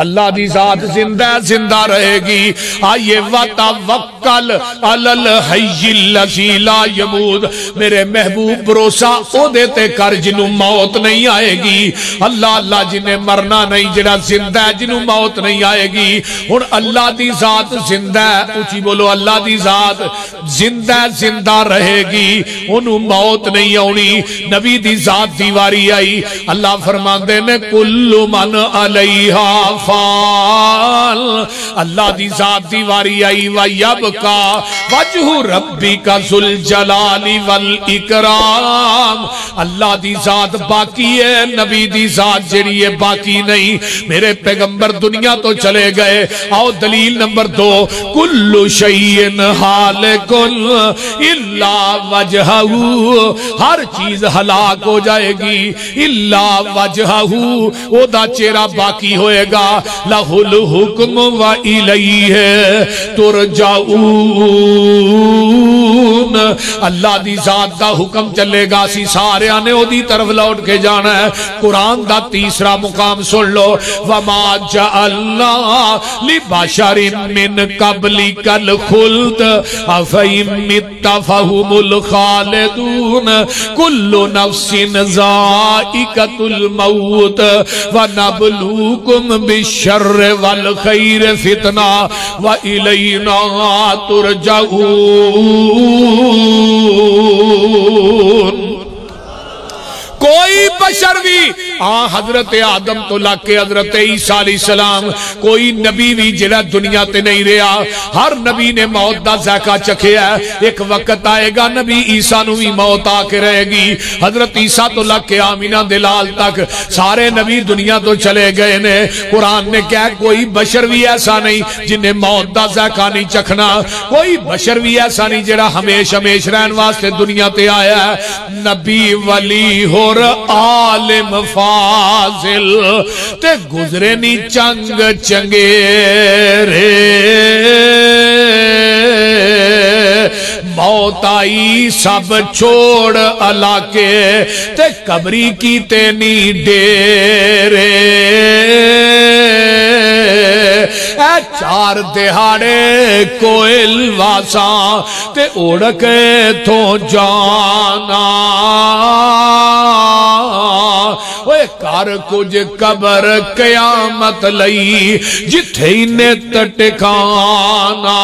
اللہ دی ذات زندہ رہے گی. آئیے وَتَوَکَّلْ عَلَى الْحَيِّ الَّذِي لَا يَمُوتُ. میرے محبوب بھروسہ او دیتے کر جنہوں موت نہیں آئے گی. اللہ جنہیں مرنا نہیں، جنہاں زندہ ہے جنہوں موت نہیں آئے گی. اور اللہ دی ذات زندہ ہے، اچھی بولو اللہ دی ذات زندہ رہے گی، انہوں موت نہیں آنی. نبی دی ذات دیواری آئی، اللہ فرماندے نے کل من علیہا فال. اللہ دی ذات دیواری آئی وَيَبْقَى وَجْهُ رَبِّكَ ذُو الْجَلَالِ وَالْإِكْرَامِ. اللہ دی ذات باقی ہے، نبی دی ذات جڑی ہے باقی نہیں. میرے پیغمبر دنیا تو چلے گئے. آؤ دلیل نمبر 2، کل شیء ہالک الا وجہہ. ہر چیز ہلاک ہو جائے گی الا وجہہ، او دا چہرہ باقی ہوئے گا. لہ الحکم وإلیہ ترجعون. اللہ دی ذات دا حکم چلے گا، سی سارے آنے او دی طرف لوٹ کے جانا ہے. قرآن دا تیسرا مقام سن لو، وما جعلنا لبشر من قبلک الخلد افئن مت فهم الخالدون کل نفس ذائقۃ الموت ونبلوکم بالشر والخیر فتنہ وإلینا ترجعون. کوئی بشر بھی حضرت آدم تو لاکے حضرت عیسیٰ علیہ السلام کوئی نبی بھی جڑا دنیا تے نہیں رہا. ہر نبی نے موت دا ذائقہ چکھیا ہے. ایک وقت آئے گا نبی عیسیٰ نو بھی موت آ کے رہے گی. حضرت عیسیٰ تو لاکے آمینہ دلال تک سارے نبی دنیا تو چلے گئے نے. قرآن نے کہا کوئی بشر بھی ایسا نہیں جنہیں موت دا ذائقہ نہیں چکھنا. کوئی بشر بھی ایسا نہیں جڑا ہمیشہ رہن واسطے دنیا تے آیا ہے. نبی ولی ہو عالم فاضل تے گزرے نی چنگ چنگیرے. موت آئی سب چھوڑ علاقے تے قبری کی تینی ڈیرے. اے چار دہاڑے کوئل واساں تے اڑکے تو جانا. اوے کار کچھ قبر قیامت لئی جتھے انہیں ٹکانا.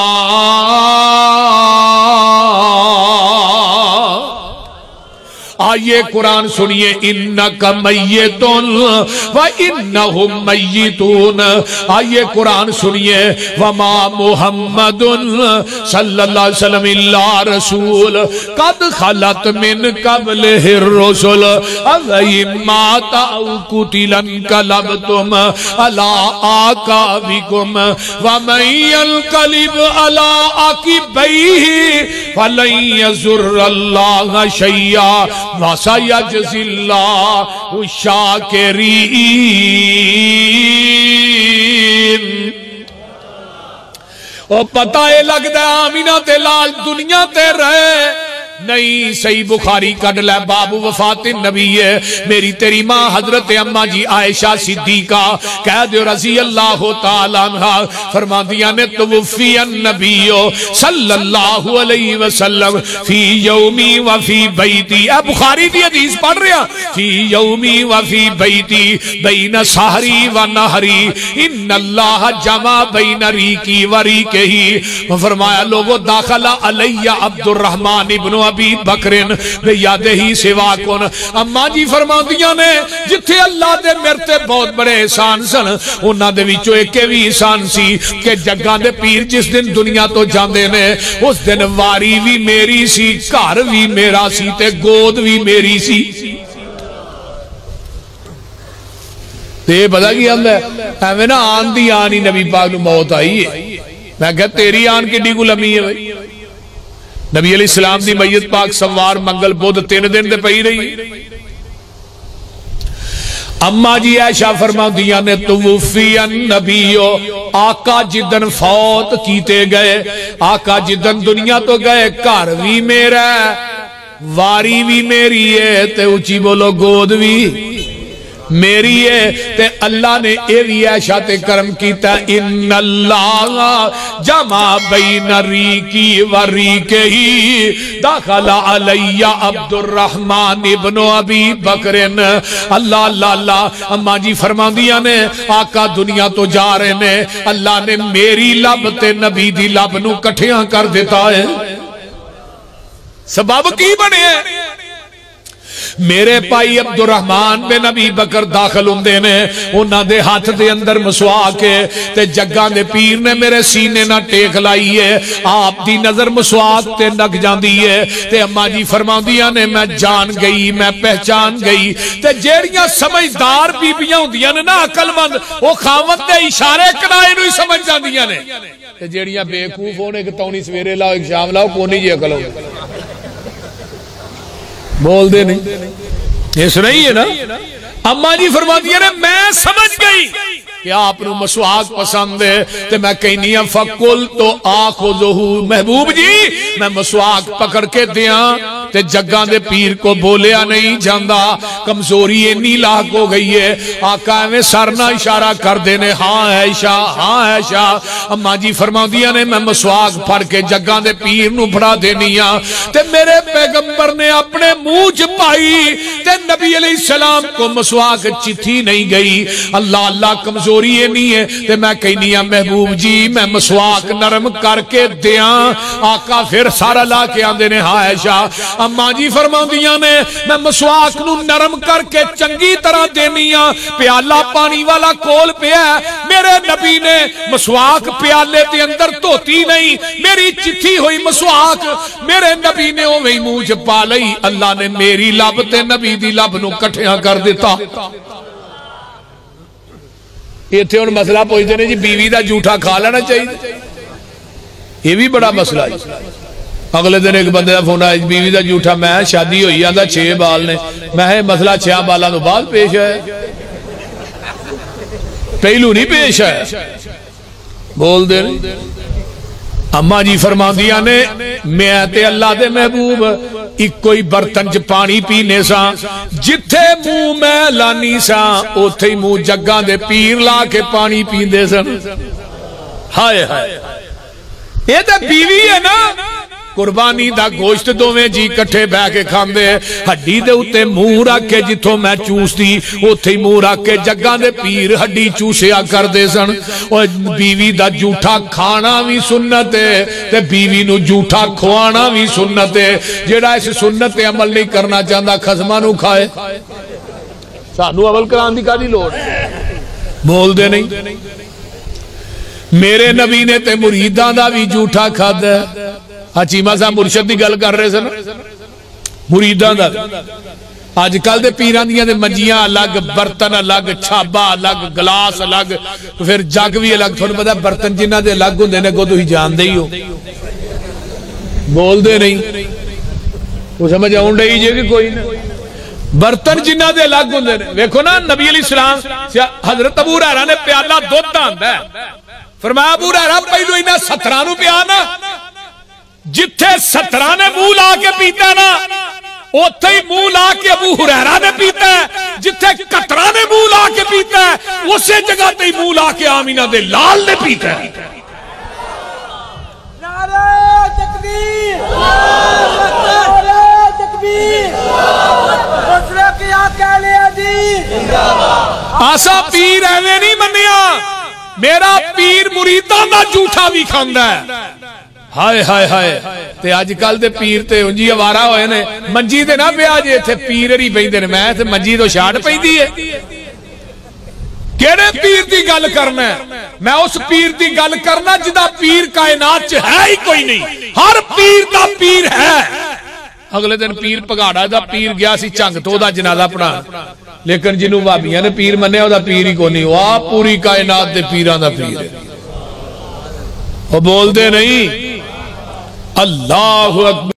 آئیے قرآن سنیے، انکا میتون وانہم میتون. آئیے قرآن سنیے، وما محمد صلی اللہ علیہ وسلم اللہ رسول قد خلت من قبلہ الرسل اوہم مات او قتل انقلبتم علی آقابکم ومن ینقلب علی عقبیہ فلن یضر اللہ شیئا وَسَيَجْزِي اللَّهُ الشَّاكِرِينَ. او پتہ لگدا آمینہ تے لال دنیا تے رہے نہیں. صحیح بخاری کڈ لے باب وفات النبی ہے. میری تیری ماں حضرت اماں جی عائشہ صدیقہ کہہ دیو رضی اللہ تعالیٰ عنہ فرماندیاں نے توفی النبی صلی اللہ علیہ وسلم فی یومی وفی بیتی. اے بخاری دی حدیث پڑھ رہا، فی یومی وفی بیتی بین سحری و نہری ان اللہ جمع بین ریکی و ریکہی. فرمایا لوگو داخل علی عبد الرحمن ابن ابی بکرن بے یاد ہی سوا کن. اماں جی فرماندیاں نے جتھے اللہ دے مرتے بہت بڑے احسان سن، انہاں دے وچوں ایک بھی احسان سی کہ جگاں دے پیر جس دن دنیا تو جاندے نے اس دن واری بھی میری سی، گھر بھی میرا سی تے گود بھی میری سی. تے پتہ کی گل ہے، ایویں نا آن دی آن ہی نبی پاک نو موت آئی ہے. میں کہا تیری آن کڈی کو لمبی ہے بھائی. نبی علیہ السلام دی میت پاک سوار منگل بدھ 3 دن دے پئی رہی. اماں جی عائشہ فرماندیاں نے توفی النبی، آقا جدن فوت کیتے گئے، آقا جدن دنیا تو گئے گھر بھی میرا واری بھی میری ہے تے اچھی بولو گود بھی میری ہے تے اللہ نے اے بھی عائشہ تے کرم کیتا ان اللہ جمع بین ریکی و ریکہی داخل علی عبد الرحمن ابن ابی بکرن اللہ اللہ اللہ اماں جی فرما دیا نے آقا دنیا تو جا رہے نے اللہ نے میری لب تے نبی دی لب نو کٹھیاں کر دیتا ہے سبب کی بنے ہیں میرے پائی عبد الرحمن بن ابی بکر داخل ہوندے نے انہاں دے ہاتھ دے اندر مسواک ہے تے جگاں دے پیر نے میرے سینے نہ ٹیک لائی ہے آپ دی نظر مسواک تے نک جاندی ہے تے اماں جی فرماندیاں نے میں جان گئی میں پہچان گئی تے جیڑیاں سمجھدار بیبییاں ہوندیاں نے نا عقل مند او خاوند دے اشارے کنائے نو ہی سمجھ جاندیاں نے تے جیڑیاں بیوقوف ہونے کہ تونی سویرے لاؤ ایک شام لاؤ کونی جی عقل ہو بول دے نہیں یہ سنائی ہے نا اماں جی فرماتی ہے نا میں سمجھ گئی کہ آپ نو مسواک پسند ہے تے میں کہنی ہوں فقل تو آخذہو محبوب جی میں مسواک پکڑ کے دیاں تے جگاں دے پیر کو بولیا نہیں جاندہ کمزوری انی لاحق ہو گئی ہے آقا میں سرنا اشارہ کر دینے ہاں عائشہ اماں جی فرما دیا نے میں مسواک پھڑ کے جگاں دے پیر نو پڑھا دینیا تے میرے پیغمبر نے اپنے منہ چپائی تے نبی علیہ السلام کو مسواک چتھی نہیں گئی اللہ اللہ کمزوری یہ نہیں ہے تے میں کہنی ہوں محبوب جی میں مسواک نرم کر کے دیاں آقا پھر سارا لا کے آندے نے ہاں عائشہ اماں جی فرماندیاں نے میں مسواک نو نرم کر کے چنگی طرح دینیاں پیالہ پانی والا کول پیا میرے نبی نے مسواک پیالے دے اندر دھوتی نہیں میری چٹھی ہوئی مسواک میرے نبی نے اوہی منہ چ پا لئی اللہ نے میری لب تے نبی دی لب نو کٹھیاں کر دیتا یہ تھے ان مسئلہ پوچھتے ہیں جی بیوی دا جھوٹا کھا لینا چاہیے یہ بھی بڑا مسئلہ ہے اگلے دن ایک بندے دا فون آیا بیوی دا جھوٹا میں شادی ہوئی آدھا 6 بال نے میں مسئلہ 6 بالاں تو بعد پیش ہے پہلو نہیں پیش ہے بول دے اماں جی فرماندیاں نے میں تے اللہ دے محبوب ایک کوئی برتن چ پانی پینے سا جتھے منہ میں لانی سا اوتھے ہی منہ جگاں دے پیر لا کے پانی پیندے سن ہائے ہائے یہ تے بیوی ہے نا قربانی دا گوشت دوویں جی کٹھے بہ کے کھاندے ہڈی دے اوتے منہ رکھ کے جتھوں میں چوستی اوتھے ہی منہ رکھ کے جگاں دے پیر ہڈی چوسیا کردے سن اور بیوی دا جھوٹا کھانا بھی سنت ہے تے بیوی نو جھوٹا کھوانا بھی سنت ہے جیڑا اس سنت تے عمل نہیں کرنا چاہندا خصماں نو کھائے سانو عمل کران دی کادی لوڑ بول دے نہیں میرے نبی نے تے مریداں دا بھی جھوٹا کھادا ہے چیمہ صاحب مرشد دی گل کر رہے سن مریداں دا آج کل دے پیران دیاں دے منجیاں الگ برتن الگ چھابا الگ گلاس الگ پھر جگ بھی الگ تھوڑا پتا برتن جنہ دے الگ ہوں دینے کو تو ہی جان دے ہی ہو بول دے نہیں وہ سمجھ آؤں رہی جے کہ کوئی نہیں برتن جنہ دے الگ ہوں دینے ویکھو نا نبی علیہ السلام حضرت ابو ہریرہ نے پیالہ دودھ آندا ہے فرمایا ابو ہریرہ پہلو انہاں 17 نو پیانا جتھے 17 نے منہ لا کے پیتا ہے نا اوتھے ہی منہ لا کے ابو ہریرہ نے پیتا ہے جتھے 17 نے منہ لا کے پیتا ہے اسے جگہ تے ہی منہ لا کے آمینہ دے لال نے پیتا ہے نعرہ تکبیر نعرہ تکبیر حضرہ کی آقا علیہ عزیز آسا پیر ایویں نہیں منیا میرا پیر مریداں دا جھوٹا بھی کھاندا ہے ہائے ہائے ہائے تے آج کل دے پیر تے انجی آوارا ہوئے نے منجی دے نہ پیا جے تھے پیرری پہندے نے میں تے منجی تو شاٹ پہندی ہے کیڑے پیر دی گل کرنا ہے میں اس پیر دی گل کرنا جدا پیر کائنات چ ہے ہی کوئی نہیں ہر پیر دا پیر ہے اگلے دن پیر پگاڑا دا پیر گیا سی چنگ تو دا جنازہ پڑھا لیکن جنوں بھابیاں نے پیر منیا دا پیر ہی کونی ہوا پوری کائنات دے پیراں دا پیر ہے وہ بول دے نہیں اللہ اکبر